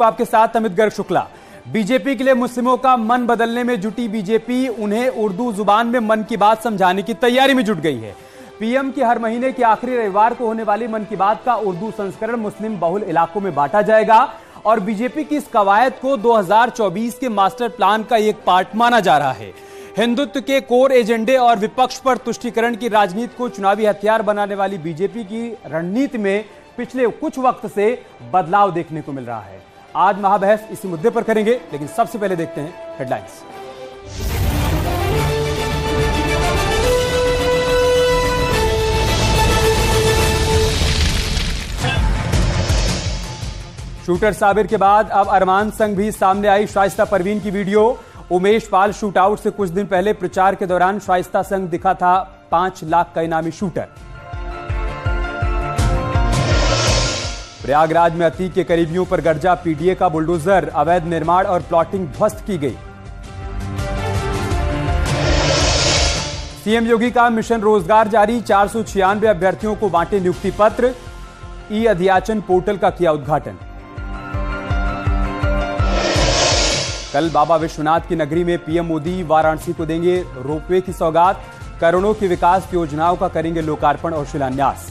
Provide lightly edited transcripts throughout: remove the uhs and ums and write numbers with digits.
आपके साथ अमित गर्ग शुक्ला। बीजेपी के लिए मुस्लिमों का मन बदलने में जुटी बीजेपी उन्हें उर्दू जुबान में मन की बात समझाने की तैयारी में जुट गई है। पीएम की हर महीने के आखिरी रविवार को होने वाली मन की बात का उर्दू संस्करण मुस्लिम बहुल इलाकों में बांटा जाएगा और बीजेपी की इस कवायद को 2024 के मास्टर प्लान का एक पार्ट माना जा रहा है। हिंदुत्व के कोर एजेंडे और विपक्ष पर तुष्टीकरण की राजनीति को चुनावी हथियार बनाने वाली बीजेपी की रणनीति में पिछले कुछ वक्त से बदलाव देखने को मिल रहा है। आज महाबहस इसी मुद्दे पर करेंगे, लेकिन सबसे पहले देखते हैं हेडलाइंस। शूटर साबिर के बाद अब अरमान संग भी सामने आई शाइस्ता परवीन की वीडियो। उमेश पाल शूटआउट से कुछ दिन पहले प्रचार के दौरान शाइस्ता संग दिखा था 5 लाख का इनामी शूटर। प्रयागराज में अतीक के करीबियों पर गर्जा पीडीए का बुलडोजर, अवैध निर्माण और प्लॉटिंग ध्वस्त की गई। सीएम योगी का मिशन रोजगार जारी, 496 अभ्यर्थियों को बांटे नियुक्ति पत्र। ई अध्याचन पोर्टल का किया उद्घाटन। कल बाबा विश्वनाथ की नगरी में पीएम मोदी वाराणसी को देंगे रोपवे की सौगात। करोड़ों की विकास योजनाओं का करेंगे लोकार्पण और शिलान्यास।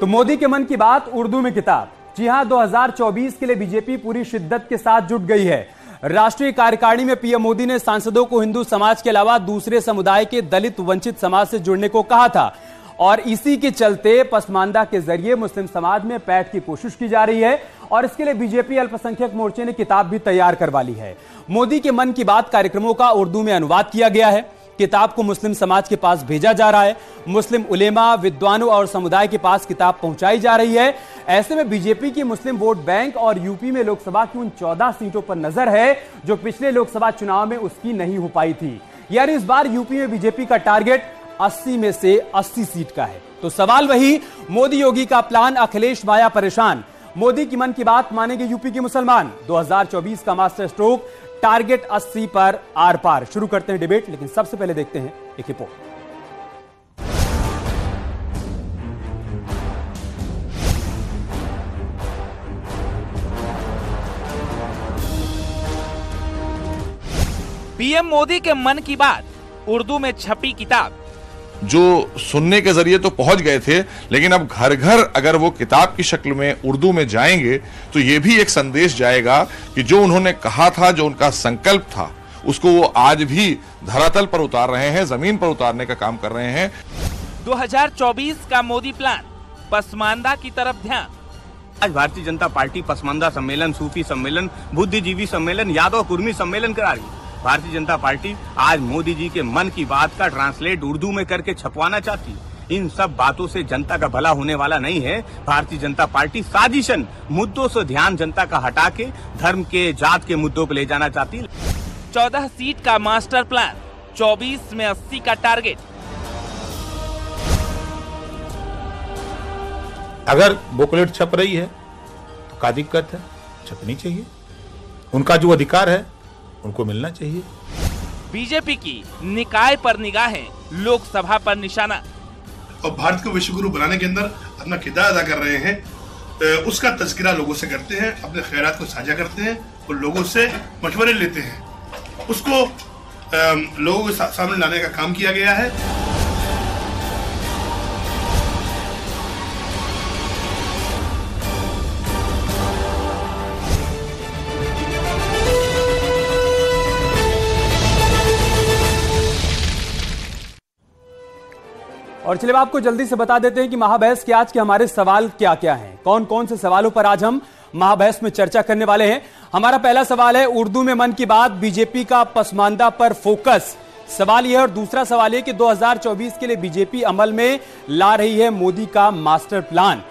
तो मोदी के मन की बात उर्दू में किताब। जी हां, 2024 के लिए बीजेपी पूरी शिद्दत के साथ जुट गई है। राष्ट्रीय कार्यकारिणी में पीएम मोदी ने सांसदों को हिंदू समाज के अलावा दूसरे समुदाय के दलित वंचित समाज से जुड़ने को कहा था और इसी के चलते पसमानदा के जरिए मुस्लिम समाज में पैठ की कोशिश की जा रही है और इसके लिए बीजेपी अल्पसंख्यक मोर्चे ने किताब भी तैयार करवा ली है। मोदी के मन की बात कार्यक्रमों का उर्दू में अनुवाद किया गया है। किताब को मुस्लिम समाज के पास भेजा जा रहा है। मुस्लिम उलेमा, विद्वानों और समुदाय के पास किताब पहुंचाई जा रही है। ऐसे में बीजेपी की मुस्लिम वोट बैंक और यूपी में लोकसभा की उन 14 सीटों पर नजर है जो पिछले लोकसभा चुनाव में उसकी नहीं हो पाई थी। यानी इस बार यूपी में बीजेपी का टारगेट 80 में से 80 सीट का है। तो सवाल वही, मोदी योगी का प्लान, अखिलेश माया परेशान। मोदी की मन की बात मानेंगे यूपी के मुसलमान। 2024 का मास्टर स्ट्रोक, टारगेट 80 पर आर पार। शुरू करते हैं डिबेट, लेकिन सबसे पहले देखते हैं एक रिपोर्ट। पीएम मोदी के मन की बात उर्दू में छपी किताब। जो सुनने के जरिए तो पहुंच गए थे, लेकिन अब घर घर अगर वो किताब की शक्ल में उर्दू में जाएंगे तो ये भी एक संदेश जाएगा कि जो उन्होंने कहा था, जो उनका संकल्प था, उसको वो आज भी धरातल पर उतार रहे हैं, जमीन पर उतारने का काम कर रहे हैं। 2024 का मोदी प्लान, पसमानदा की तरफ ध्यान। आज भारतीय जनता पार्टी पसमानदा सम्मेलन, सूफी सम्मेलन, बुद्धिजीवी सम्मेलन, यादव कुर्मी सम्मेलन करा रही है। भारतीय जनता पार्टी आज मोदी जी के मन की बात का ट्रांसलेट उर्दू में करके छपवाना चाहती है। इन सब बातों से जनता का भला होने वाला नहीं है। भारतीय जनता पार्टी साजिशन मुद्दों से ध्यान जनता का हटा के धर्म के, जात के मुद्दों पर ले जाना चाहती है। 14 सीट का मास्टर प्लान, 24 में 80 का टारगेट। अगर बुकलेट छप रही है तो क्या दिक्कत है? छपनी चाहिए। उनका जो अधिकार है उनको मिलना चाहिए। बीजेपी की निकाय पर निगाहें, लोकसभा पर निशाना। और भारत को विश्व गुरु बनाने के अंदर अपना किरदार अदा कर रहे हैं, उसका तज़किरा लोगों से करते हैं, अपने ख़ैरात को साझा करते हैं और लोगों से मशवरे लेते हैं। उसको लोगों के सामने लाने का काम किया गया है। और चलिए आपको जल्दी से बता देते हैं कि महाबहस के आज के हमारे सवाल क्या क्या हैं। कौन कौन से सवालों पर आज हम महाबहस में चर्चा करने वाले हैं। हमारा पहला सवाल है, उर्दू में मन की बात, बीजेपी का पसमानदा पर फोकस। सवाल यह है। और दूसरा सवाल है कि 2024 के लिए बीजेपी अमल में ला रही है मोदी का मास्टर प्लान।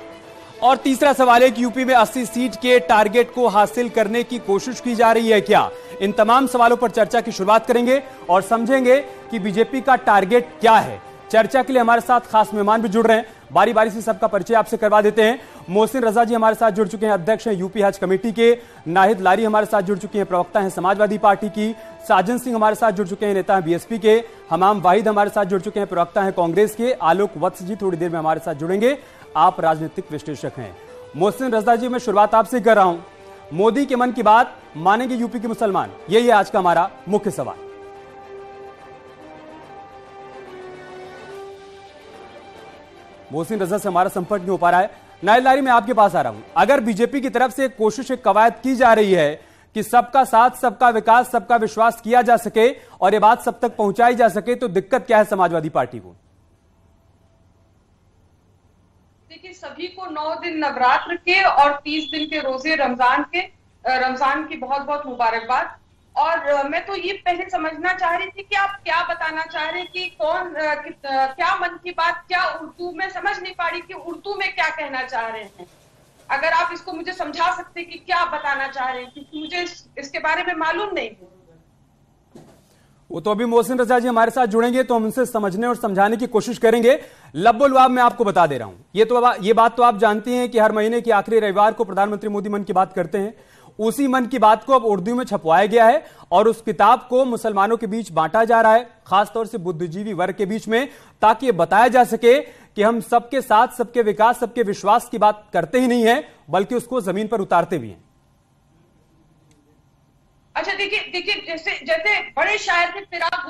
और तीसरा सवाल है कि यूपी में 80 सीट के टारगेट को हासिल करने की कोशिश की जा रही है क्या। इन तमाम सवालों पर चर्चा की शुरुआत करेंगे और समझेंगे कि बीजेपी का टारगेट क्या है, चर्चा के लिए हमारे साथ खास मेहमान भी जुड़ रहे हैं। बारी बारी से सबका परिचय आपसे करवा देते हैं। मोहसिन रजा जी हमारे साथ जुड़ चुके हैं, अध्यक्ष हैं यूपी हज कमेटी के। नाहिद लारी हमारे साथ जुड़ चुके हैं, प्रवक्ता हैं समाजवादी पार्टी की। साजन सिंह हमारे साथ जुड़ चुके हैं, नेता हैं बीएसपी के। हमाम वाहिद हमारे साथ जुड़ चुके हैं, प्रवक्ता हैं कांग्रेस के। आलोक वत्स जी थोड़ी देर में हमारे साथ जुड़ेंगे, आप राजनीतिक विश्लेषक हैं। मोहसिन रजा जी, मैं शुरुआत आपसे कर रहा हूं। मोदी के मन की बात मानेंगे यूपी के मुसलमान, यही है आज का हमारा मुख्य सवाल। मोहसिन रजा से हमारा संपर्क नहीं हो पा रहा है। नाहिद लारी, मैं आपके पास आ रहा हूं। अगर बीजेपी की तरफ से एक कोशिश, एक कवायद की जा रही है कि सबका साथ, सबका विकास, सबका विश्वास किया जा सके और ये बात सब तक पहुंचाई जा सके, तो दिक्कत क्या है समाजवादी पार्टी को? देखिए, सभी को 9 दिन नवरात्र के और 30 दिन के रोजे रमजान की बहुत बहुत मुबारकबाद। और मैं तो ये पहले समझना चाह रही थी कि आप क्या बताना चाह रहे हैं, कि क्या मन की बात, क्या उर्दू में समझ नहीं पा रही कि उर्दू में क्या कहना चाह रहे हैं। अगर आप इसको मुझे समझा सकते कि क्या बताना चाह रहे हैं, क्योंकि मुझे इसके बारे में मालूम नहीं है। वो तो अभी मोहसिन रजा जी हमारे साथ जुड़ेंगे तो हम उनसे समझने और समझाने की कोशिश करेंगे। लब्बो लुआब मैं आपको बता दे रहा हूं, ये बात तो आप जानती हैं कि हर महीने के आखिरी रविवार को प्रधानमंत्री मोदी मन की बात करते हैं। उसी मन की बात को अब उर्दू में छपवाया गया है और उस किताब को मुसलमानों के बीच बांटा जा रहा है, खासतौर से बुद्धिजीवी वर्ग के बीच में, ताकि ये बताया जा सके कि हम सबके साथ, सबके विकास, सबके विश्वास की बात करते ही नहीं है, बल्कि उसको जमीन पर उतारते भी हैं। अच्छा, देखिए जैसे बड़े शायर थे फिराक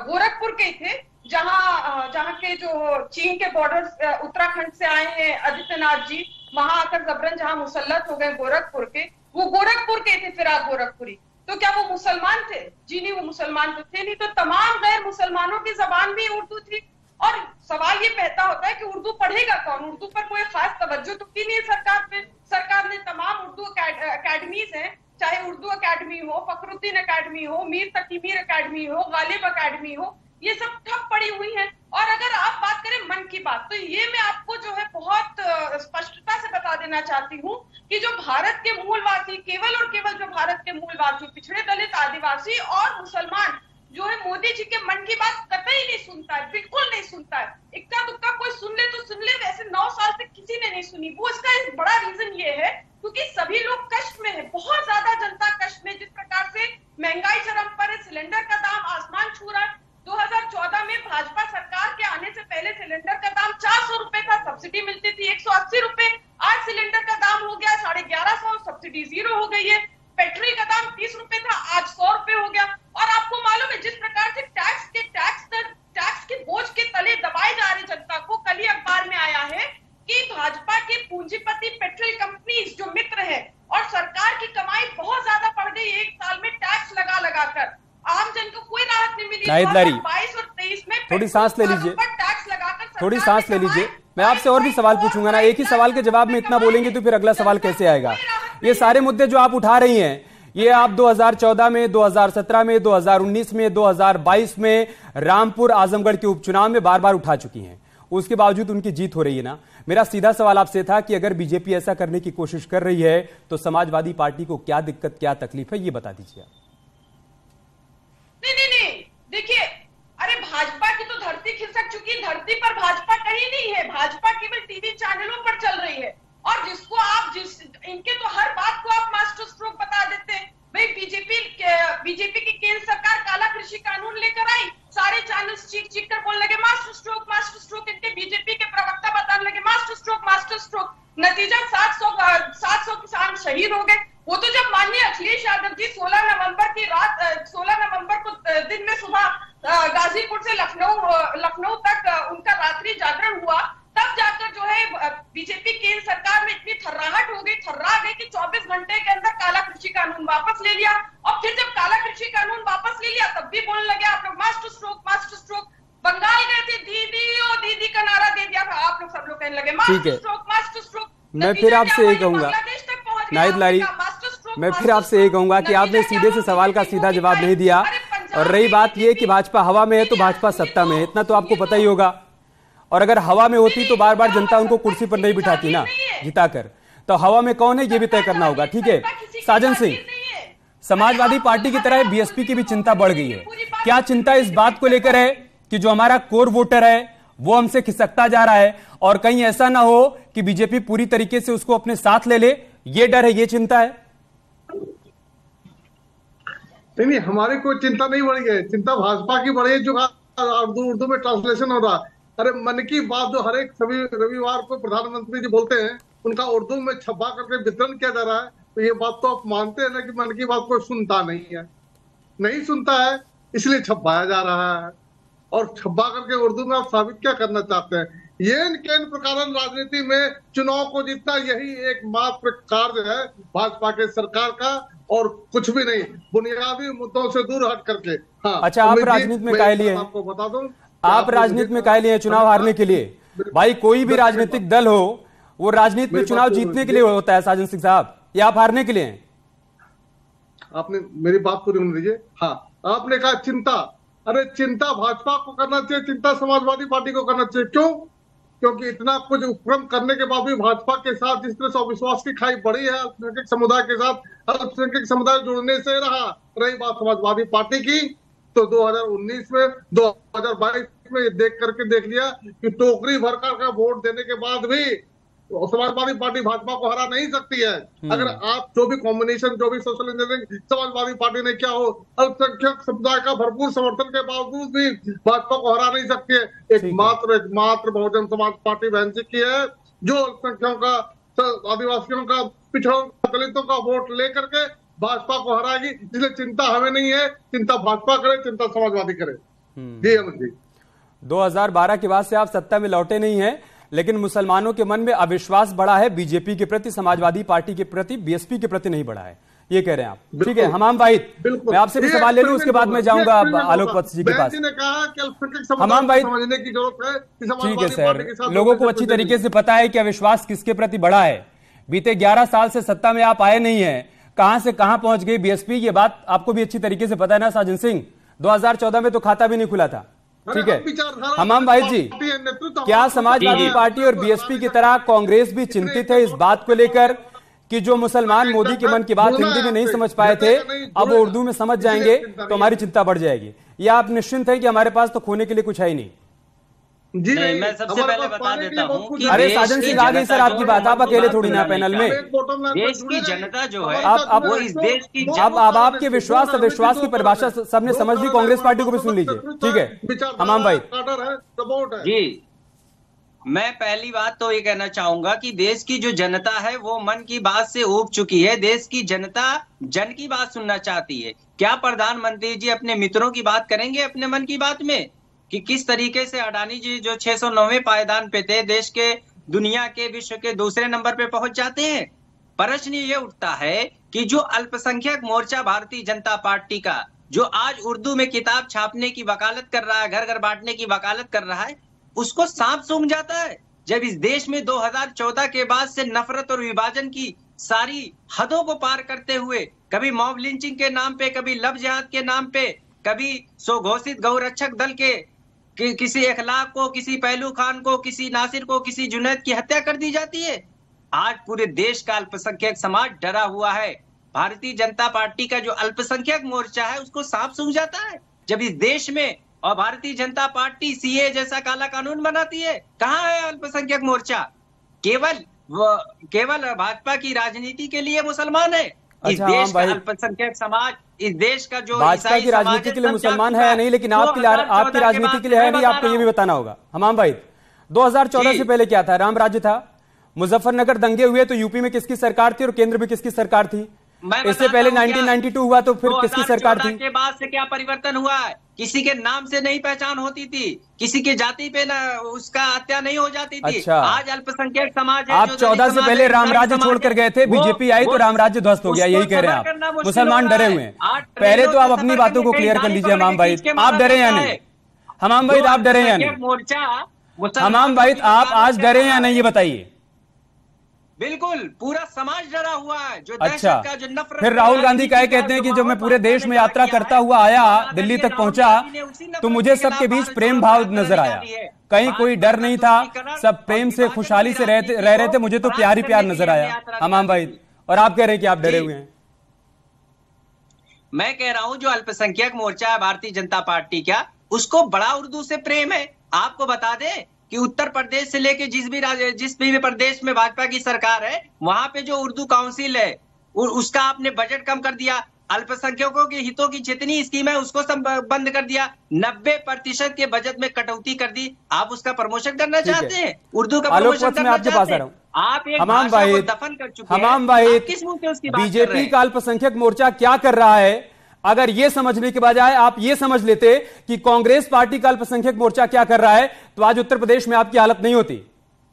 गोरखपुर के थे, जहां के जो चीन के बॉर्डर उत्तराखंड से आए हैं आदित्यनाथ जी, वहां आकर जबरन जहां मुसल्लत हो गए गोरखपुर के, वो गोरखपुर के थे फिराक गोरखपुरी। तो क्या वो मुसलमान थे? जी नहीं, वो मुसलमान तो थे नहीं। तो तमाम गैर मुसलमानों की जबान भी उर्दू थी। और सवाल ये पैदा होता है कि उर्दू पढ़ेगा कौन? उर्दू पर कोई खास तवज्जो तो की नहीं सरकार पे। सरकार ने तमाम उर्दू अकेडमीज हैं, चाहे उर्दू अकेडमी हो, फखरुद्दीन अकेडमी हो, मीर तकी मीर अकेडमी हो, गालिब अकेडमी हो, ये सब ठप पड़ी हुई हैं। और अगर आप बात करें मन की बात, तो ये मैं आपको जो है बहुत स्पष्टता से बता देना चाहती हूँ कि जो भारत के मूलवासी, केवल और केवल जो भारत के मूलवासी, पिछड़े दलित, आदिवासी और मुसलमान जो है, मोदी जी के मन की बात कतई नहीं सुनता है, बिल्कुल नहीं सुनता है। इक्का दुक्का कोई सुन ले तो सुन ले, वैसे 9 साल से किसी ने नहीं सुनी। वो इसका एक बड़ा रीजन ये है क्योंकि सभी लोग कष्ट में है, बहुत ज्यादा जनता कष्ट में। जिस प्रकार से महंगाई चरम पर है, सिलेंडर का दाम आसमान छू रहा है। 2014 में भाजपा सरकार के आने से पहले सिलेंडर का दाम 400 रुपए था, सब्सिडी मिलती थी 180 रुपए। आज सिलेंडर का दाम हो गया 1150, सब्सिडी 0 हो गई है। पेट्रोल का दाम 30 रुपए था, आज 100 रुपए हो गया। और आपको मालूम है, जिस प्रकार से टैक्स के बोझ के तले दबाई जा रही जनता को, कल ही अखबार में आया है कि भाजपा के पूंजीपति पेट्रोल कंपनीज जो मित्र है और सरकार की कमाई बहुत ज्यादा बढ़ गई। 1 साल में टैक्स लगा कर आम जन को कोई राहत नहीं मिली। 22 और 23 में थोड़ी सांस ले लीजिए, टैक्स लगाकर थोड़ी सांस ले लीजिए। मैं आपसे और भी सवाल पूछूंगा ना, एक ही सवाल के जवाब में इतना बोलेंगे तो फिर अगला सवाल कैसे आएगा? ये सारे मुद्दे जो आप उठा रही हैं, ये आप 2014 में, 2017 में, 2019 में, 2022 में, रामपुर आजमगढ़ के उपचुनाव में बार बार उठा चुकी हैं। उसके बावजूद उनकी जीत हो रही है ना। मेरा सीधा सवाल आपसे था कि अगर बीजेपी ऐसा करने की कोशिश कर रही है तो समाजवादी पार्टी को क्या दिक्कत, क्या तकलीफ है, ये बता दीजिए। नहीं, देखिए, अरे भाजपा की तो धरती खिसक चुकी। धरती पर भाजपा कहीं नहीं है, भाजपा केवल टीवी चैनलों पर चल रही है। और इनके तो हर बात को आप मास्टर स्ट्रोक बता देते हैं। भाई बीजेपी की केंद्र सरकार काला कृषि कानून लेकर आई, सारे चैनल्स चीख कर बोलने लगे मास्टर स्ट्रोक। इनके बीजेपी के प्रवक्ता बताने लगे मास्टर स्ट्रोक। नतीजा 700 किसान शहीद हो गए। वो तो जब माननीय अखिलेश यादव जी 16 नवंबर को दिन में सुबह गाजीपुर से लखनऊ तक उनका रात्रि जागरण हुआ, तब जाकर जो है बीजेपी केंद्र सरकार में इतनी थर्रा गई कि 24 घंटे के अंदर काला कृषि कानून वापस ले लिया। और फिर जब काला कृषि कानून वापस ले लिया, तब भी बोलने लगे आप लोग मास्टर स्ट्रोक। बंगाल गए थे, दीदी का नारा दे दिया था, आप लोग सब लोग कहने लगे मास्टर स्ट्रोक। मैं फिर आपसे यही कहूंगा नाहिद लारी, मैं फिर आपसे यही कहूंगा कि आपने सीधे से सवाल का सीधा जवाब नहीं दिया। और रही बात यह कि भाजपा हवा में है तो भाजपा सत्ता में है, इतना तो आपको पता ही होगा। और अगर हवा में होती तो बार बार जनता उनको कुर्सी पर नहीं बिठाती ना जिताकर। तो हवा में कौन है ये भी तय करना होगा। ठीक है साजन सिंह, समाजवादी पार्टी की तरह बीएसपी की भी चिंता बढ़ गई है। क्या चिंता इस बात को लेकर है कि जो हमारा कोर वोटर है वो हमसे खिसकता जा रहा है और कहीं ऐसा ना हो कि बीजेपी पूरी तरीके से उसको अपने साथ ले ले, ये डर है, ये चिंता है? नहीं, हमारी कोई चिंता नहीं बढ़ी है, चिंता भाजपा की बढ़ी है जो उर्दू में ट्रांसलेशन हो रहा है। अरे मन की बात जो हर एक सभी रविवार को प्रधानमंत्री जी बोलते हैं, उनका उर्दू में छपा करके वितरण किया जा रहा है, तो ये बात तो आप मानते हैं ना कि मन की बात कोई सुनता नहीं सुनता है, इसलिए छपाया जा रहा है। और छपा करके उर्दू में आप साबित क्या करना चाहते हैं? ये इन प्रकार राजनीति में चुनाव को जीतना यही एकमात्र कार्य है भाजपा के सरकार का, और कुछ भी नहीं, बुनियादी मुद्दों से दूर हट करके। हाँ, अच्छा, आप राजनीति में काहे लिए? आपको बता दूं, आप राजनीति में काहे लिए? चुनाव हारने के लिए? भाई कोई भी राजनीतिक दल हो वो राजनीति में चुनाव जीतने के लिए होता है साजन सिंह साहब, या आप हारने के लिए हैं? आपने मेरी बात पूरी होने दीजिए। हाँ, आपने कहा चिंता, अरे चिंता भाजपा को करना चाहिए, चिंता समाजवादी पार्टी को करना चाहिए। क्यों? क्योंकि इतना कुछ उपक्रम करने के बाद भी भाजपा के साथ जिस तरह से अविश्वास की खाई बढ़ी है अल्पसंख्यक समुदाय के साथ, अल्पसंख्यक समुदाय जुड़ने से रहा। रही बात समाजवादी पार्टी की, तो 2019 में 2022 में देख करके देख लिया कि टोकरी भरकर का वोट देने के बाद भी समाजवादी पार्टी भाजपा को हरा नहीं सकती है। अगर आप जो भी कॉम्बिनेशन, जो भी सोशल इंजीनियरिंग समाजवादी पार्टी ने क्या हो, अल्पसंख्यक समुदाय का भरपूर समर्थन के बावजूद भी भाजपा को हरा नहीं सकती है। एकमात्र बहुजन समाज पार्टी बहन जी की है, जो अल्पसंख्यकों का, आदिवासियों का, पिछड़ों दलितों का वोट लेकर के भाजपा को हराएगी। इसलिए चिंता हमें नहीं है, चिंता भाजपा करे, चिंता समाजवादी करे। जी अमित जी, 2012 के बाद से आप सत्ता में लौटे नहीं हैं, लेकिन मुसलमानों के मन में अविश्वास बढ़ा है बीजेपी के प्रति, समाजवादी पार्टी के प्रति, बीएसपी के प्रति नहीं बढ़ा है, ये कह रहे हैं आप। ठीक है हमाम वाहिद, मैं आपसे भी सवाल ले लूं, उसके बाद मैं जाऊंगा आलोक वत्स जी के पास। हमाम वाहिद, ठीक है सर, लोगों को अच्छी तरीके से पता है कि अविश्वास किसके प्रति बढ़ा है। बीते 11 साल से सत्ता में आप आए नहीं है, कहां से कहां पहुंच गई बीएसपी, ये बात आपको भी अच्छी तरीके से पता है ना साजन सिंह? 2014 में तो खाता भी नहीं खुला था। ठीक है हमाम वाहिद जी, क्या समाजवादी पार्टी और बीएसपी की तरह कांग्रेस भी चिंतित है इस बात को लेकर कि जो मुसलमान मोदी के मन की बात हिंदी में नहीं समझ पाए थे, अब वो उर्दू में समझ जाएंगे तो हमारी चिंता बढ़ जाएगी? या आप निश्चिंत हैं कि हमारे पास तो खोने के लिए कुछ है ही नहीं? जी नहीं, मैं सबसे पहले बता देता हूँ कि अरे साजन सिंह आ गई सर आपकी बात, आप अकेले थोड़ी ना पैनल में। देश की जनता जो है अब वो इस देश की, अब आपके विश्वास अविश्वास की परिभाषा सबने समझ ली, कांग्रेस पार्टी को भी सुन लीजिए। ठीक है हमाम भाई जी, मैं पहली बात तो ये कहना चाहूंगा कि देश की जो जनता है वो मन की बात से ऊब चुकी है। देश की जनता जन की बात सुनना चाहती है। क्या प्रधानमंत्री जी अपने मित्रों की बात करेंगे अपने मन की बात में कि किस तरीके से अडानी जी जो 609वें पायदान पे थे, देश के, दुनिया के, विश्व के दूसरे नंबर पे पहुंच जाते हैं? प्रश्न ये उठता है कि जो अल्पसंख्यक मोर्चा भारतीय जनता पार्टी का, जो आज उर्दू में किताब छापने की वकालत कर रहा है, घर घर बांटने की वकालत कर रहा है, उसको सांप सूंघ जाता है जब इस देश में 2014 के बाद से नफरत और विभाजन की सारी हदों को पार करते हुए, कभी मॉब लिंचिंग के नाम पे, कभी लव जिहाद के नाम पे, कभी स्वघोषित गौरक्षक दल के किसी इखलाक को, किसी पहलू खान को, किसी नासिर को, किसी जुनैद की हत्या कर दी जाती है। आज पूरे देश का अल्पसंख्यक समाज डरा हुआ है। भारतीय जनता पार्टी का जो अल्पसंख्यक मोर्चा है उसको सांप सूंघ जाता है जब इस देश में, और भारतीय जनता पार्टी सीए जैसा काला कानून बनाती है। कहाँ है अल्पसंख्यक मोर्चा? केवल भाजपा की राजनीति के लिए मुसलमान है। इस देश का अल्पसंख्यक समाज, इस देश का जो भाजपा की राजनीति के लिए मुसलमान है या नहीं, लेकिन आपकी राजनीति के लिए है नहीं, आपको ये भी बताना होगा। हमाम भाई, 2014 से पहले क्या था? राम राज्य था, मुजफ्फरनगर दंगे हुए तो यूपी में किसकी सरकार थी और केंद्र में किसकी सरकार थी? इससे पहले 1992 हुआ तो फिर किसकी सरकार थी? के बाद से क्या परिवर्तन हुआ है? किसी के नाम से नहीं पहचान होती थी, किसी के जाति पे न उसका हत्या नहीं हो जाती थी। अच्छा। आज अल्पसंख्यक समाज है, आप 14 से पहले राम राज्य छोड़ कर गए थे, बीजेपी आई तो राम राज्य ध्वस्त हो गया, यही कह रहे हैं आप? मुसलमान डरे हुए हैं। पहले तो आप अपनी बातों को क्लियर कर लीजिए हमाम भाई, आप डरे या नहीं? हमाम भाई आप डरे या नहीं? हमाम भाई आप आज डरे या नहीं, ये बताइए। बिल्कुल, पूरा समाज डरा हुआ है। जो अच्छा, का जो नफरत, फिर राहुल गांधी कहते हैं कि जब मैं पूरे देश में यात्रा करता हुआ आया, दिल्ली तक पहुंचा, तो मुझे सबके बीच प्रेम भाव नजर आया, कहीं कोई डर नहीं था, सब प्रेम से खुशहाली से रह रहे थे, मुझे तो प्यार ही प्यार नजर आया। हमाम भाई, और आप कह रहे हैं कि आप डरे हुए हैं? मैं कह रहा हूं जो अल्पसंख्यक मोर्चा है भारतीय जनता पार्टी का, उसको बड़ा उर्दू से प्रेम है। आपको बता दें कि उत्तर प्रदेश से लेके जिस भी प्रदेश में भाजपा की सरकार है, वहां पे जो उर्दू काउंसिल है उसका आपने बजट कम कर दिया, अल्पसंख्यकों के हितों की जितनी स्कीम है उसको सब बंद कर दिया, 90% के बजट में कटौती कर दी। आप उसका प्रमोशन करना चाहते हैं, उर्दू का प्रमोशन करना चाहते हैं? आप एक भाषा को दफन कर चुके हैं। किस मुंह से उसकी बात कर रहे हैं? बीजेपी का अल्पसंख्यक मोर्चा क्या कर रहा है? अगर ये समझने के बजाय आप ये समझ लेते कि कांग्रेस पार्टी का अल्पसंख्यक मोर्चा क्या कर रहा है, तो आज उत्तर प्रदेश में आपकी हालत नहीं होती।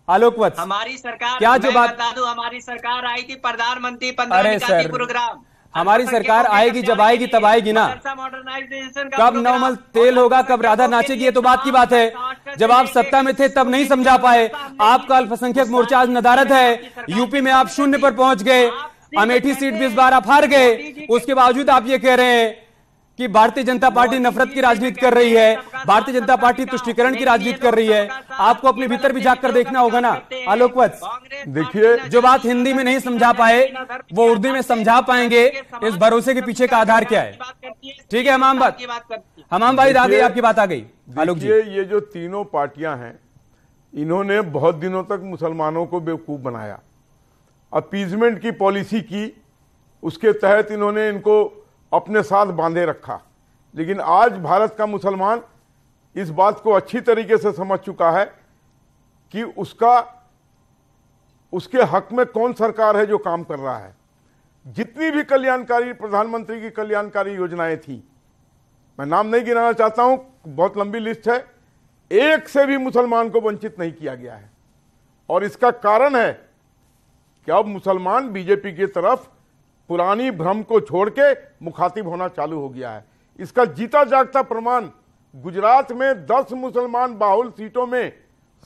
आलोक वत्स, हमारी सरकार, क्या जो बात बता दूं, हमारी सरकार आई थी, प्रधानमंत्री 15 निकाती प्रोग्राम। हमारी सरकार आएगी जब आएगी तब आएगी ना। कब नॉर्मल तेल होगा, कब राधा नाचेगी, ये तो बात की बात है। जब आप सत्ता में थे तब नहीं समझा पाए। आपका अल्पसंख्यक मोर्चा आज नदारद है। यूपी में आप 0 पर पहुंच गए, अमेठी सीट भी इस बार आप हार गए। उसके बावजूद आप ये कह रहे हैं कि भारतीय जनता पार्टी नफरत की राजनीति कर रही है, भारतीय जनता पार्टी तुष्टीकरण की राजनीति कर रही है। आपको अपने भीतर भी जाकर देखना होगा ना। आलोक वत्स, देखिए, जो बात हिंदी में नहीं समझा पाए वो उर्दू में समझा पाएंगे, इस भरोसे के पीछे का आधार क्या है? ठीक है, हमाम भाई आ गई, आपकी बात आ गई। आलोक जी, ये जो तीनों पार्टियां हैं, इन्होंने बहुत दिनों तक मुसलमानों को बेवकूफ बनाया, अपीजमेंट की पॉलिसी की, उसके तहत इन्होंने इनको अपने साथ बांधे रखा। लेकिन आज भारत का मुसलमान इस बात को अच्छी तरीके से समझ चुका है कि उसके हक में कौन सरकार है जो काम कर रहा है। जितनी भी कल्याणकारी, प्रधानमंत्री की कल्याणकारी योजनाएं थी, मैं नाम नहीं गिनाना चाहता हूं, बहुत लंबी लिस्ट है, एक से भी मुसलमान को वंचित नहीं किया गया है। और इसका कारण है कि अब मुसलमान बीजेपी की तरफ पुरानी भ्रम को छोड़ के मुखातिब होना चालू हो गया है। इसका जीता जागता प्रमाण गुजरात में 10 मुसलमान बाहुल सीटों में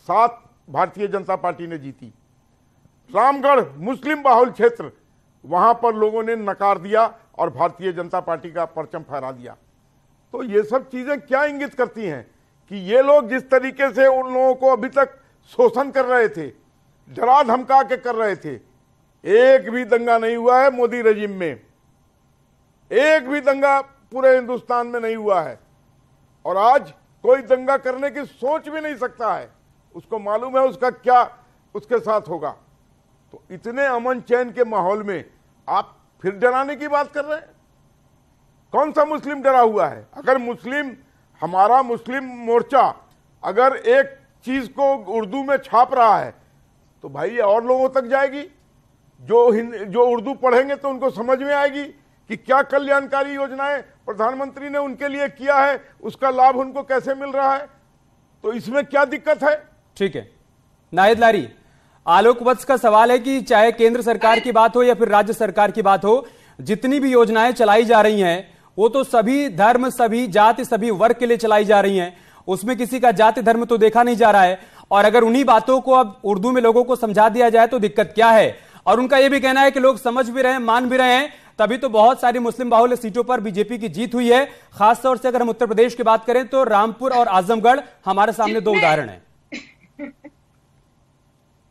7 भारतीय जनता पार्टी ने जीती। रामगढ़ मुस्लिम बाहुल क्षेत्र, वहां पर लोगों ने नकार दिया और भारतीय जनता पार्टी का परचम फहरा दिया। तो ये सब चीजें क्या इंगित करती हैं कि ये लोग जिस तरीके से उन लोगों को अभी तक शोषण कर रहे थे, डरा धमका के कर रहे थे। एक भी दंगा नहीं हुआ है मोदी रेजिम में, एक भी दंगा पूरे हिंदुस्तान में नहीं हुआ है। और आज कोई दंगा करने की सोच भी नहीं सकता है, उसको मालूम है उसका क्या उसके साथ होगा। तो इतने अमन चैन के माहौल में आप फिर डराने की बात कर रहे हैं? कौन सा मुस्लिम डरा हुआ है? अगर हमारा मुस्लिम मोर्चा अगर एक चीज को उर्दू में छाप रहा है तो भाई ये और लोगों तक जाएगी। जो उर्दू पढ़ेंगे तो उनको समझ में आएगी कि क्या कल्याणकारी योजनाएं प्रधानमंत्री ने उनके लिए किया है, उसका लाभ उनको कैसे मिल रहा है। तो इसमें क्या दिक्कत है? ठीक है, नाहिद लारी, आलोक वत्स का सवाल है कि चाहे केंद्र सरकार की बात हो या फिर राज्य सरकार की बात हो, जितनी भी योजनाएं चलाई जा रही हैं वो तो सभी धर्म, सभी जाति, सभी वर्ग के लिए चलाई जा रही हैं। उसमें किसी का जाति धर्म तो देखा नहीं जा रहा है। और अगर उन्हीं बातों को अब उर्दू में लोगों को समझा दिया जाए तो दिक्कत क्या है? और उनका यह भी कहना है कि लोग समझ भी रहे हैं, मान भी रहे हैं, तभी तो बहुत सारी मुस्लिम बाहुल्य सीटों पर बीजेपी की जीत हुई है। खासतौर से अगर हम उत्तर प्रदेश की बात करें तो रामपुर और आजमगढ़ हमारे सामने 2 उदाहरण हैं।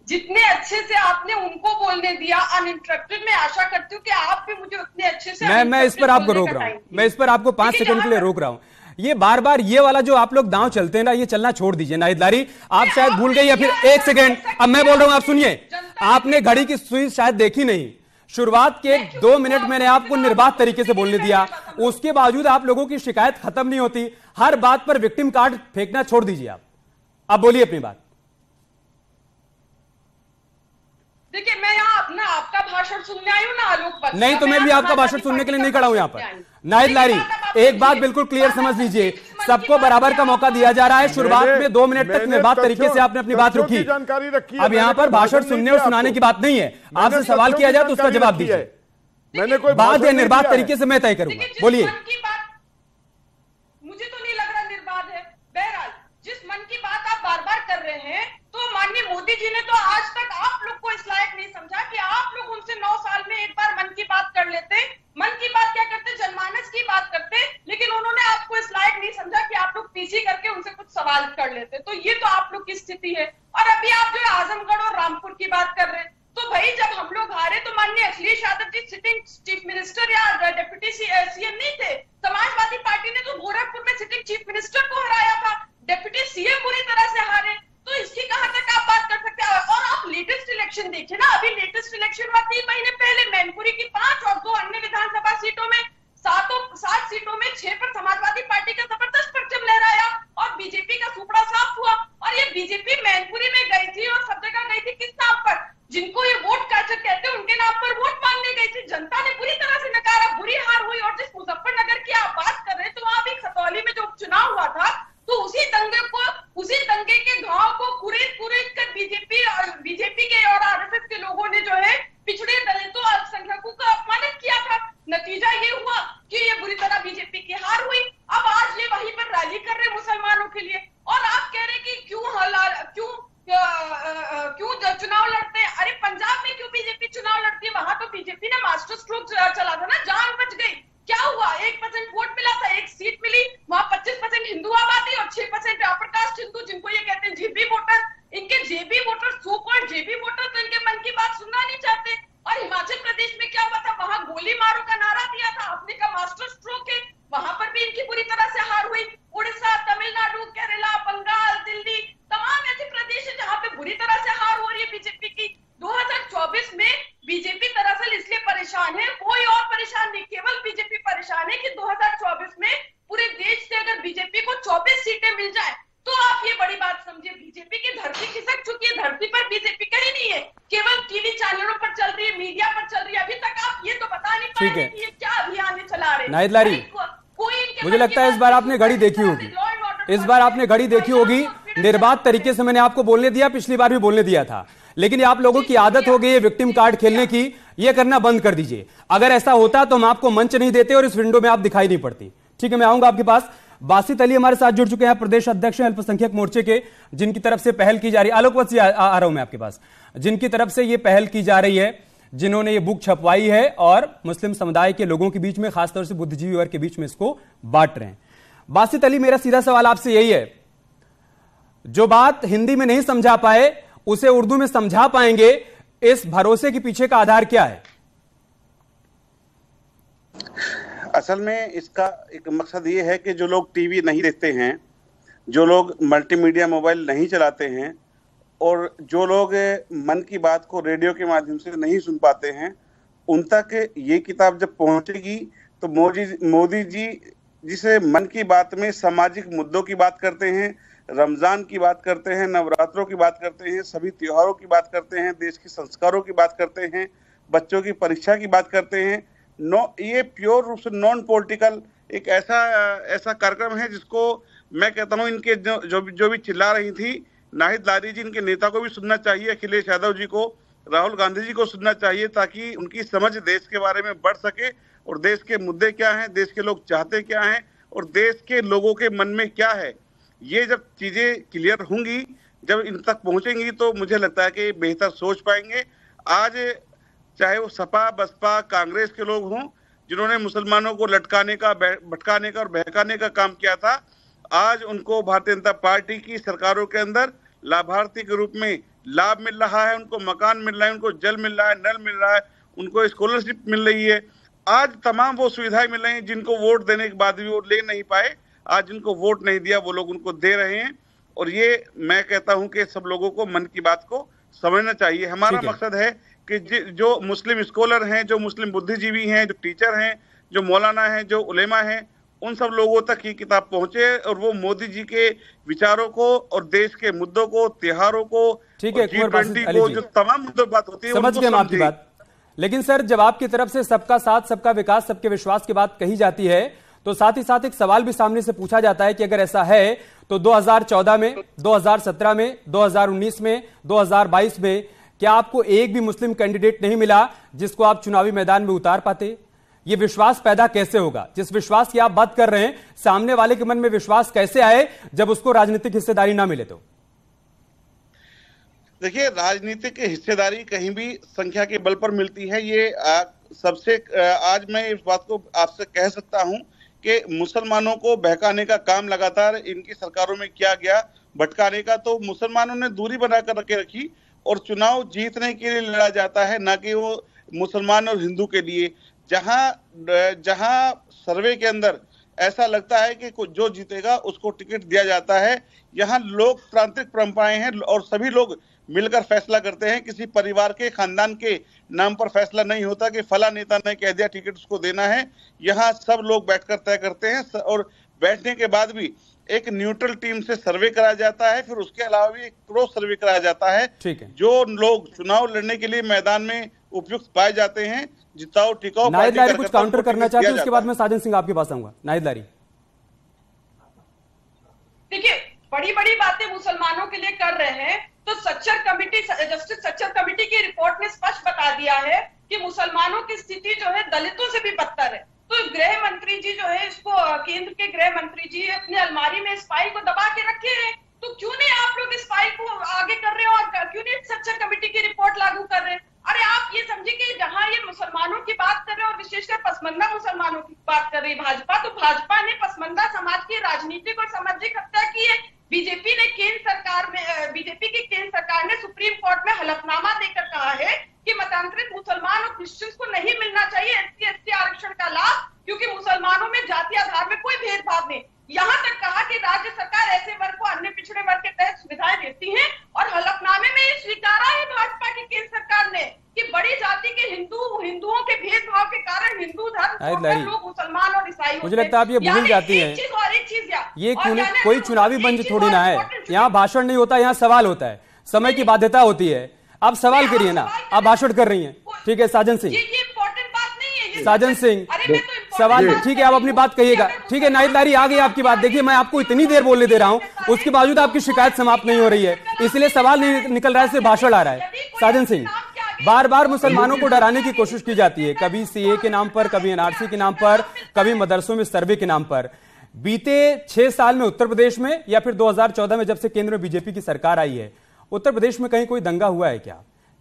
जितने अच्छे से आपने उनको बोलने दिया अनइंटरप्टेड, मैं आशा करती हूँ कि आप भी मुझे उतने अच्छे से मैं इस पर आपको रोक रहा हूँ, मैं इस पर आपको 5 सेकंड के लिए रोक रहा हूँ। ये बार बार ये वाला जो आप लोग दांव चलते हैं ना, ये चलना छोड़ दीजिए। नाहिद लारी, आप शायद भूल गई या फिर 1 सेकंड, अब मैं बोल रहा हूं, आप सुनिए। आपने घड़ी की सुई शायद देखी नहीं। शुरुआत के 2 मिनट मैंने आपको निर्बाध तरीके से बोलने दिया, उसके बावजूद आप लोगों की शिकायत खत्म नहीं होती। हर बात पर विक्टिम कार्ड फेंकना छोड़ दीजिए। आप बोलिए अपनी बात। देखिए, मैं यहाँ अपना आपका भाषण सुनने आई हूँ ना आलोक वत्स। नहीं तो मैं भी आपका भाषण सुनने के लिए नहीं खड़ा हूं यहाँ पर। नाहिद लारी, एक बात बिल्कुल क्लियर समझ लीजिए, सबको बराबर का मौका दिया जा रहा है। शुरुआत में 2 मिनट तक निर्बाध तरीके से आपने अपनी बात रखी। अब यहाँ पर भाषण सुनने और सुनाने की बात नहीं है। आपसे सवाल किया जाए तो उसका जवाब दीजिए। मैंने कोई बात है निर्बाध तरीके से मैं तय करूंगा। बोलिए। मुझे तो नहीं लग रहा निर्बाध है। बहरहाल, जिस मन की बात आप बार बार कर रहे हैं, तो माननीय मोदी जी ने तो आज तक आप लोग को इस लायक नहीं समझा कि आप लोग उनसे 9 साल में एक बार मन की बात कर लेते। मन की बात क्या करते? जनमानस की बात करते। लेकिन उन्होंने आपको इस लायक नहीं समझा कि आप लोग पीसी करके उनसे कुछ सवाल कर लेते। तो ये तो आप लोग की स्थिति है। और अभी आप जो आजमगढ़ और रामपुर की बात कर रहे हैं, तो भाई जब हम लोग हारे तो माननीय Akhilesh Yadav ji sitting chief minister या डेप्यूटी सीएम नहीं थे। समाजवादी पार्टी ने तो गोरखपुर में सिटिंग चीफ मिनिस्टर को हराया था, डेप्यूटी सीएम बुरी तरह से हारे, तो इसकी कहां तक आप बात कर सकते हैं। और आप लेटेस्ट इलेक्शन देखिए ना, अभी लेटेस्ट इलेक्शन हुआ 3 महीने पहले, मैनपुरी की 5 और 2 अन्य विधानसभा सीटों में 7 सीटों में 6 पर समाजवादी पार्टी का जबरदस्त परचम लहराया और बीजेपी का सुपड़ा साफ हुआ। और ये बीजेपी मैनपुरी में गई थी और सब जगह गई थी किस नाम पर, जिनको ये वोट कैचर कहते हैं उनके नाम पर वोट मांगने गई थी। जनता ने बुरी तरह से नकारा, बुरी हार हुई। और जिस मुजफ्फरनगर की आप बात कर रहे हैं, तो वहां भी खतौली में जो उपचुनाव हुआ था, तो उसी दंगे के घाव को कुरेद कर बीजेपी के और आरएसएस के लोगों ने जो है पिछड़े दलितों अल्पसंख्यकों का अपमानित किया था। नतीजा ये हुआ कि ये बुरी तरह बीजेपी की हार हुई। अब आज ये वहीं पर रैली कर रहे मुसलमानों के लिए, और आप कह रहे कि क्यों चुनाव लड़ते हैं। अरे पंजाब में क्यों बीजेपी चुनाव लड़ती है, वहां तो बीजेपी ने मास्टर स्ट्रोक चला था ना, जान बच गई। क्या हुआ, 1% वोट मिला था, 1 सीट मिली, वहां 25% हिंदू आबादी और 6% अपर कास्ट हिंदू, जिनको ये कहते हैं जेबी वोटर। इनके जेबी वोटर, सो कॉल्ड जेबी वोटर, तो इनके मन की बात सुनना नहीं चाहते। और हिमाचल प्रदेश में क्या हुआ था, वहां गोली मारो का नारा दिया था, आपने का मास्टर स्ट्रोक है, वहां पर भी इनकी बुरी तरह से हार हुई। उड़ीसा, तमिलनाडु, केरला, बंगाल, दिल्ली, तमाम ऐसे प्रदेश है जहां पे बुरी तरह से हार हो रही है बीजेपी की। 2024 में बीजेपी दरअसल इसलिए परेशान है, कोई और परेशान नहीं, केवल बीजेपी परेशान है कि 2024 में पूरे देश से अगर बीजेपी को 24 सीटें मिल जाए तो आप ये बड़ी बात समझिए, बीजेपी की धरती खिसक चुकी है। धरती पर बीजेपी कहीं नहीं है, केवल टीवी चैनलों पर चल रही है, मीडिया पर चल रही है। अभी तक आप ये तो बता नहीं पाए कि ये क्या अभियान चला रहे हैं। नाहिद लारी, मुझे लगता है इस बार आपने घड़ी देखी होगी, इस बार आपने घड़ी देखी होगी। निर्बाध तरीके से मैंने आपको बोलने दिया, पिछली बार भी बोलने दिया था, लेकिन आप लोगों की आदत हो गई है विक्टिम कार्ड खेलने की। ये करना बंद कर दीजिए। अगर ऐसा होता तो हम आपको मंच नहीं देते और इस विंडो में आप दिखाई नहीं पड़ती। ठीक है, मैं आऊंगा आपके पास। बासित अली हमारे साथ जुड़ चुके हैं, प्रदेश अध्यक्ष हैं अल्पसंख्यक मोर्चे के, जिनकी तरफ से पहल की जा रही है। आलोक वत्सी, आ रहा हूं मैं आपके पास, जिनकी तरफ से ये पहल की जा रही है, जिन्होंने ये बुक छपवाई है और मुस्लिम समुदाय के लोगों के बीच में, खासतौर से बुद्धिजीवी वर्ग के बीच में इसको बांट रहे हैं। बासित अली, मेरा सीधा सवाल आपसे यही है, जो बात हिंदी में नहीं समझा पाए उसे उर्दू में समझा पाएंगे, इस भरोसे के पीछे का आधार क्या है? असल में इसका एक मकसद ये है कि जो लोग टीवी नहीं देखते हैं, जो लोग मल्टीमीडिया मोबाइल नहीं चलाते हैं और जो लोग मन की बात को रेडियो के माध्यम से नहीं सुन पाते हैं, उन तक ये किताब जब पहुंचेगी तो मोदी जी जिसे मन की बात में सामाजिक मुद्दों की बात करते हैं, रमजान की बात करते हैं, नवरात्रों की बात करते हैं, सभी त्योहारों की बात करते हैं, देश के संस्कारों की बात करते हैं, बच्चों की परीक्षा की बात करते हैं। ये प्योर रूप से नॉन पॉलिटिकल एक ऐसा कार्यक्रम है जिसको मैं कहता हूँ इनके जो भी चिल्ला रही थी नाहिद लारी जी, इनके नेता को भी सुनना चाहिए, अखिलेश यादव जी को, राहुल गांधी जी को सुनना चाहिए, ताकि उनकी समझ देश के बारे में बढ़ सके और देश के मुद्दे क्या हैं, देश के लोग चाहते क्या हैं और देश के लोगों के मन में क्या है। ये जब चीजें क्लियर होंगी, जब इन तक पहुंचेंगी, तो मुझे लगता है कि बेहतर सोच पाएंगे। आज चाहे वो सपा, बसपा, कांग्रेस के लोग हों जिन्होंने मुसलमानों को लटकाने का, भटकाने का और बहकाने का काम किया था, आज उनको भारतीय जनता पार्टी की सरकारों के अंदर लाभार्थी के रूप में लाभ मिल रहा है, उनको मकान मिल रहा है, उनको जल मिल रहा है, नल मिल रहा है, उनको स्कॉलरशिप मिल रही है। आज तमाम वो सुविधाएं मिल रही हैं जिनको वोट देने के बाद भी वो ले नहीं पाए, आज जिनको वोट नहीं दिया वो लोग उनको दे रहे हैं। और ये मैं कहता हूं कि सब लोगों को मन की बात को समझना चाहिए। हमारा मकसद है कि जो मुस्लिम स्कॉलर हैं, जो मुस्लिम बुद्धिजीवी हैं, जो टीचर हैं, जो मौलाना हैं, जो उलेमा हैं, उन सब लोगों तक ये किताब पहुंचे और वो मोदी जी के विचारों को और देश के मुद्दों को, त्योहारों को, G20 को, जो तमाम मुद्दों बात होती है, समझ गए आपकी बात। लेकिन सर, जब आपकी तरफ से सबका साथ, सबका विकास, सबके विश्वास की बात कही जाती है, तो साथ ही साथ एक सवाल भी सामने से पूछा जाता है कि अगर ऐसा है तो 2014 में, 2017 में, 2019 में, 2022 में क्या आपको एक भी मुस्लिम कैंडिडेट नहीं मिला जिसको आप चुनावी मैदान में उतार पाते? ये विश्वास पैदा कैसे होगा? जिस विश्वास की आप बात कर रहे हैं, सामने वाले के मन में विश्वास कैसे आए जब उसको राजनीतिक हिस्सेदारी ना मिले? तो देखिए, राजनीतिक हिस्सेदारी कहीं भी संख्या के बल पर मिलती है। ये सबसे आज मैं इस बात को आपसे कह सकता हूं कि मुसलमानों को बहकाने का काम लगातार इनकी सरकारों में किया गया, भटकाने का, तो मुसलमानों ने दूरी बनाकर रखी और चुनाव जीतने के लिए लड़ा जाता है, ना कि वो मुसलमान और हिंदू के लिए। जहां सर्वे के अंदर ऐसा लगता है कि जो जीतेगा उसको टिकट दिया जाता है। यहाँ लोकतांत्रिक परंपराएं हैं और सभी लोग मिलकर फैसला करते हैं। किसी परिवार के खानदान के नाम पर फैसला नहीं होता कि फला नेता ने कह दिया टिकट उसको देना है। यहाँ सब लोग बैठकर तय करते हैं और बैठने के बाद भी एक न्यूट्रल टीम से सर्वे कराया जाता है, फिर उसके अलावा भी एक क्रॉस सर्वे कराया जाता है। ठीक है। जो लोग चुनाव लड़ने के लिए मैदान में उपयुक्त पाए जाते हैं, जिताओ टिकाओ। नाहिद लारी कुछ काउंटर करना चाहते हैं, उसके बाद मैं साजन सिंह आपके पास आऊंगा। नाहिद लारी, देखिए बड़ी बड़ी बातें मुसलमानों के लिए कर रहे हैं, तो Sachar committee, justice Sachar committee की रिपोर्ट ने स्पष्ट बता दिया है कि मुसलमानों की स्थिति जो है दलितों से भी बदतर है। तो गृह मंत्री जी जो है, इसको केंद्र के गृह मंत्री जी अपनी अलमारी में इस फाइल को दबा के रखे हैं, तो क्यों नहीं आप लोग इस फाइल को आगे कर रहे हैं और क्यों नहीं सच्चर कमेटी की रिपोर्ट लागू कर रहे हैं? अरे आप ये समझिए कि जहां ये मुसलमानों की बात कर रहे हैं और विशेषकर पसमंदा मुसलमानों की बात कर रही है भाजपा, तो भाजपा ने पसमंदा समाज की राजनीतिक और सामाजिक हत्या की है। बीजेपी ने बीजेपी की केंद्र सरकार ने सुप्रीम कोर्ट में हलफनामा देकर कहा है कि मतांतरित मुसलमान और क्रिश्चियंस को नहीं मिलना चाहिए SC/ST आरक्षण का लाभ, क्योंकि मुसलमानों में जाति आधार में कोई भेदभाव नहीं। यहाँ तक कहा कि राज्य सरकार ऐसे वर्ग को अन्य पिछड़े वर्ग के तहत सुविधाएं देती है और हलफनामे में ये स्वीकारा है भाजपा की केंद्र सरकार ने कि बड़ी जाति के हिंदुओं के भेदभाव के कारण हिंदू धर्म लोग मुसलमान और ईसाई, मुझे लगता है आप ये भूल जाती हैं, ये कोई चुनावी मंच थोड़ी ना है। यहाँ भाषण नहीं होता, यहाँ सवाल होता है, समय की बाध्यता होती है। आप सवाल करिए ना, आप भाषण कर रही हैं। ठीक है साजन सिंह, साजन सिंह सवाल ठीक है, आप अपनी बात कहिएगा। ठीक है नाहिद लारी, आ गई आपकी बात। देखिए मैं आपको इतनी देर बोलने दे रहा हूं, उसके बावजूद आपकी शिकायत समाप्त नहीं हो रही है, इसलिए सवाल नहीं निकल रहा है, सिर्फ भाषण आ रहा है। साजन सिंह, बार बार मुसलमानों को डराने की कोशिश की जाती है, कभी CA के नाम पर, कभी NRC के नाम पर, कभी मदरसों में सर्वे के नाम पर। बीते 6 साल में उत्तर प्रदेश में या फिर 2014 में जब से केंद्र में बीजेपी की सरकार आई है, उत्तर प्रदेश में कहीं कोई दंगा हुआ है क्या?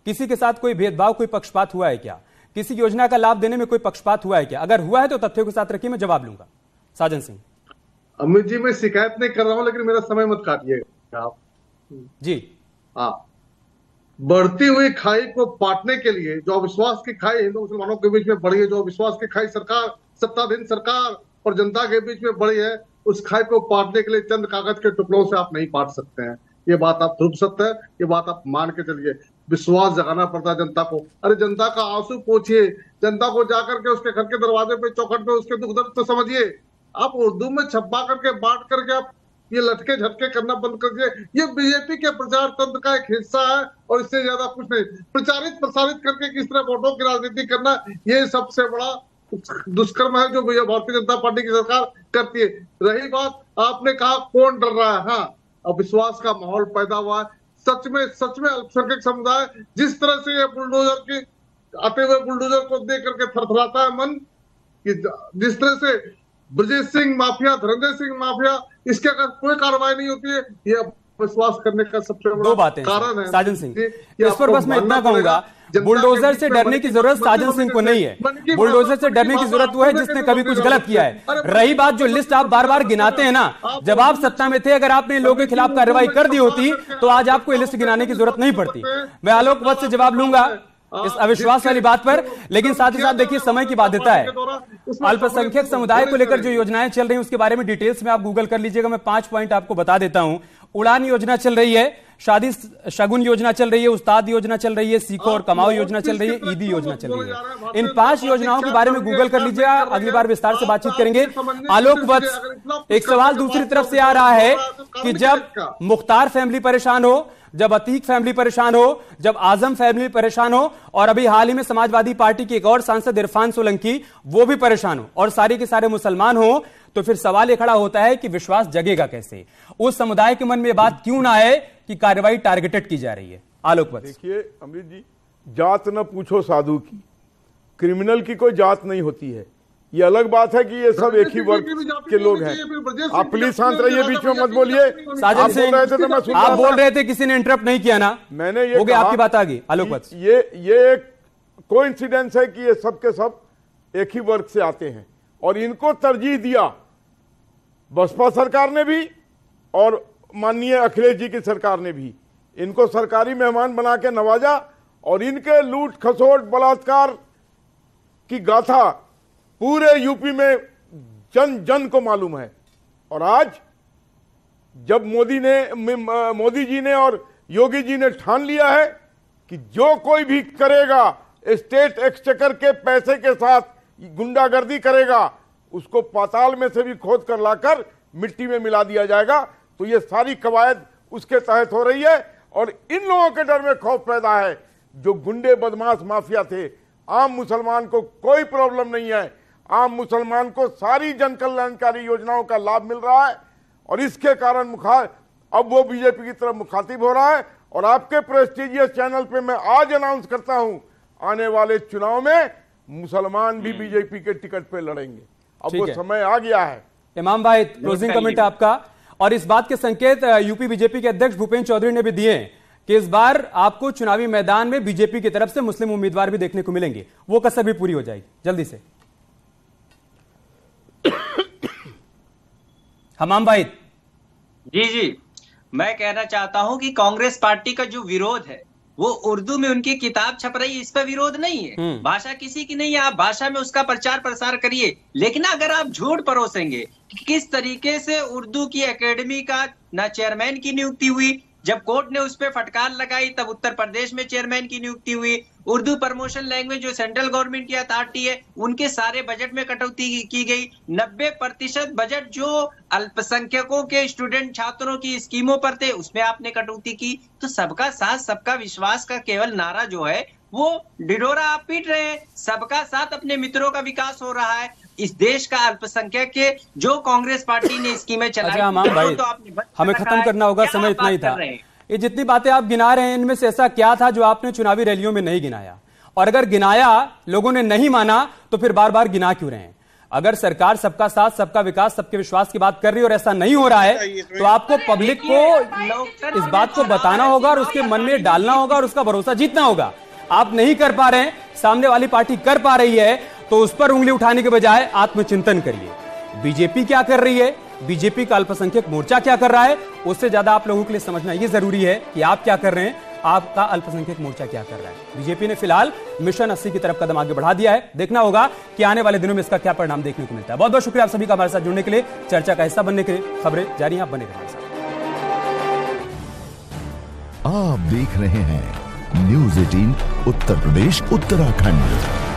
किसी के साथ कोई भेदभाव, कोई पक्षपात हुआ है क्या? किसी योजना का लाभ देने में कोई पक्षपात हुआ है क्या? अगर हुआ है तो तथ्यों के साथ रखिए, मैं जवाब लूंगा। साजन सिंह। अमित जी, मैं शिकायत नहीं कर रहा हूं, लेकिन मेरा समय मत काटिएगा आप जी। हाँ, बढ़ती हुई खाई को पाटने के लिए जो अविश्वास की खाई हिंदू मुसलमानों के बीच में बढ़ी है, जो अविश्वास की खाई सरकार, सत्ताधीन सरकार और जनता के बीच में बढ़ी है, उस खाई को पाटने के लिए चंद कागज के टुकड़ों से आप नहीं पाट सकते हैं। ये बात आप ध्रुव सत्य है, ये बात आप मान के चलिए। विश्वास जगाना पड़ता है जनता को। अरे जनता का आंसू पोंछिए, जनता को जाकर के उसके घर के दरवाजे पे, चौखट पे उसके दुख दर्द तो समझिए। आप उर्दू में छपा करके बांट करके आप ये लटके झटके करना बंद कर दिए। ये बीजेपी के प्रचार तंत्र का एक हिस्सा है और इससे ज्यादा कुछ नहीं। प्रचारित प्रसारित करके किस तरह वोटों की राजनीति करना, ये सबसे बड़ा दुष्कर्म है जो भारतीय जनता पार्टी की सरकार करती है। रही बात, आपने कहा कौन डर रहा है, हाँ, अविश्वास का माहौल पैदा हुआ है। सच में अल्पसंख्यक समुदाय जिस तरह से ये बुलडोजर के आते हुए बुलडोजर को देख करके थरथराता है मन, कि जिस तरह से ब्रजेश सिंह माफिया, धर्मेंद्र सिंह माफिया, इसके अगर कोई कार्रवाई नहीं होती है, ये विश्वास करने का सबसे बड़ा 2 बातें कारण है। साजन सिंह, इस पर बस मैं इतना कहूंगा, बुलडोजर से डरने की जरूरत साजन सिंह को नहीं है। बुलडोजर से डरने की जरूरत वो है जिसने कभी कुछ गलत किया है। रही बात जो लिस्ट आप बार बार गिनाते हैं ना, जब आप सत्ता में थे, अगर आपने लोगों के खिलाफ कार्रवाई कर दी होती तो आज आपको ये लिस्ट गिनाने की जरूरत नहीं पड़ती। मैं आलोक वत्स से जवाब लूंगा इस अविश्वास वाली बात पर, लेकिन साथ ही साथ देखिए समय की बाध्यता है। अल्पसंख्यक समुदाय को लेकर जो योजनाएं चल रही हैं उसके बारे में डिटेल्स में आप गूगल कर लीजिएगा। मैं 5 पॉइंट आपको बता देता हूं। उड़ान योजना चल रही है, शादी शगुन योजना चल रही है, उस्ताद योजना चल रही है, सीखो और कमाओ योजना चल रही है, ईदी योजना चल रही है। इन 5 योजनाओं के बारे में गूगल कर लीजिएगा, अगली बार विस्तार से बातचीत करेंगे। आलोक वत्स, एक सवाल दूसरी तरफ से आ रहा है कि जब मुख्तार फैमिली परेशान हो, जब अतीक फैमिली परेशान हो, जब आजम फैमिली परेशान हो, और अभी हाल ही में समाजवादी पार्टी के एक और सांसद इरफान सोलंकी वो भी परेशान हो, और सारे के सारे मुसलमान हो, तो फिर सवाल ये खड़ा होता है कि विश्वास जगेगा कैसे? उस समुदाय के मन में बात क्यों ना आए कि कार्रवाई टारगेटेड की जा रही है? आलोक वत्स। देखिए अमृत जी, जात न पूछो साधु की, क्रिमिनल की कोई जात नहीं होती है। ये अलग बात है कि ये सब एक ही वर्ग के लोग हैं। आप प्लीज शांत रहिए, बीच में मत बोलिए। साजिद सिंह, आप बोल रहे थे, किसी ने इंटरप्ट नहीं किया ना, मैंने ये हो गया, आपकी बात आ गई। आलोक वत्स, ये एक कोइंसिडेंस है कि ये सब के सब एक ही वर्ग से आते हैं और इनको तरजीह दिया बसपा सरकार ने भी और माननीय अखिलेश जी की सरकार ने भी। इनको सरकारी मेहमान बना के नवाजा और इनके लूट खसोट बलात्कार की गाथा पूरे यूपी में जन जन को मालूम है। और आज जब मोदी जी ने और योगी जी ने ठान लिया है कि जो कोई भी करेगा स्टेट एक्सचेकर के पैसे के साथ गुंडागर्दी करेगा, उसको पाताल में से भी खोद कर लाकर मिट्टी में मिला दिया जाएगा, तो ये सारी कवायद उसके तहत हो रही है। और इन लोगों के डर में खौफ पैदा है। जो गुंडे बदमाश माफिया थे, आम मुसलमान को कोई प्रॉब्लम नहीं है। आम मुसलमान को सारी जन कल्याणकारी योजनाओं का लाभ मिल रहा है और इसके कारण अब वो बीजेपी की तरफ मुखातिब हो रहा है। और आपके प्रेस्टिजियस चैनल पे मैं आज अनाउंस करता हूं, आने वाले चुनाव में मुसलमान भी बीजेपी के टिकट पे लड़ेंगे। अब वो समय आ गया है। इमाम भाई, क्लोजिंग कमेंट आपका। और इस बात के संकेत यूपी बीजेपी के अध्यक्ष भूपेंद्र चौधरी ने भी दिए कि इस बार आपको चुनावी मैदान में बीजेपी की तरफ से मुस्लिम उम्मीदवार भी देखने को मिलेंगे। वो कसर भी पूरी हो जाएगी जल्दी से। हमाम भाई। जी, मैं कहना चाहता हूं कि कांग्रेस पार्टी का जो विरोध है वो उर्दू में उनकी किताब छप रही है, इस पर विरोध नहीं है। भाषा किसी की नहीं है, आप भाषा में उसका प्रचार प्रसार करिए। लेकिन अगर आप झूठ परोसेंगे कि किस तरीके से उर्दू की एकेडमी का ना चेयरमैन की नियुक्ति हुई, जब कोर्ट ने उस पर फटकार लगाई तब उत्तर प्रदेश में चेयरमैन की नियुक्ति हुई, उर्दू प्रमोशन लैंग्वेज जो सेंट्रल गवर्नमेंट की अथॉरिटी है उनके सारे बजट में कटौती की गई। 90% बजट जो अल्पसंख्यकों के स्टूडेंट छात्रों की स्कीमों पर थे उसमें आपने कटौती की। तो सबका साथ सबका विश्वास का केवल नारा जो है वो डिडोरा आप पीट रहे हैं। सबका साथ अपने मित्रों का विकास हो रहा है। इस देश का अल्पसंख्यक के जो कांग्रेस पार्टी ने स्कीमें चलाई, तो हमें खत्म करना होगा, समय इतना ही था। ये जितनी बातें आप गिना रहे हैं इनमें से ऐसा क्या था जो आपने चुनावी रैलियों में नहीं गिनाया? और अगर गिनाया, लोगों ने नहीं माना, तो फिर बार बार गिना क्यों रहे हैं? अगर सरकार सबका साथ सबका विकास सबके विश्वास की बात कर रही है और ऐसा नहीं हो रहा है, तो आपको पब्लिक को इस बात को बताना होगा और उसके मन में डालना होगा और उसका भरोसा जीतना होगा। आप नहीं कर पा रहे हैं, सामने वाली पार्टी कर पा रही है, तो उस पर उंगली उठाने के बजाय आत्मचिंतन करिए। बीजेपी क्या कर रही है, बीजेपी का अल्पसंख्यक मोर्चा क्या कर रहा है, उससे ज्यादा आप लोगों के लिए समझना यह जरूरी है कि आप क्या कर रहे हैं, आपका अल्पसंख्यक मोर्चा क्या कर रहा है। बीजेपी ने फिलहाल मिशन 80 की तरफ कदम आगे बढ़ा दिया है। देखना होगा कि आने वाले दिनों में इसका क्या परिणाम देखने को मिलता है। बहुत बहुत शुक्रिया आप सभी का हमारे साथ जुड़ने के लिए, चर्चा का हिस्सा बनने के लिए। खबरें जारी हैं, आप बने रहिए हमारे साथ। आप देख रहे हैं न्यूज़ 18 उत्तर प्रदेश उत्तराखंड।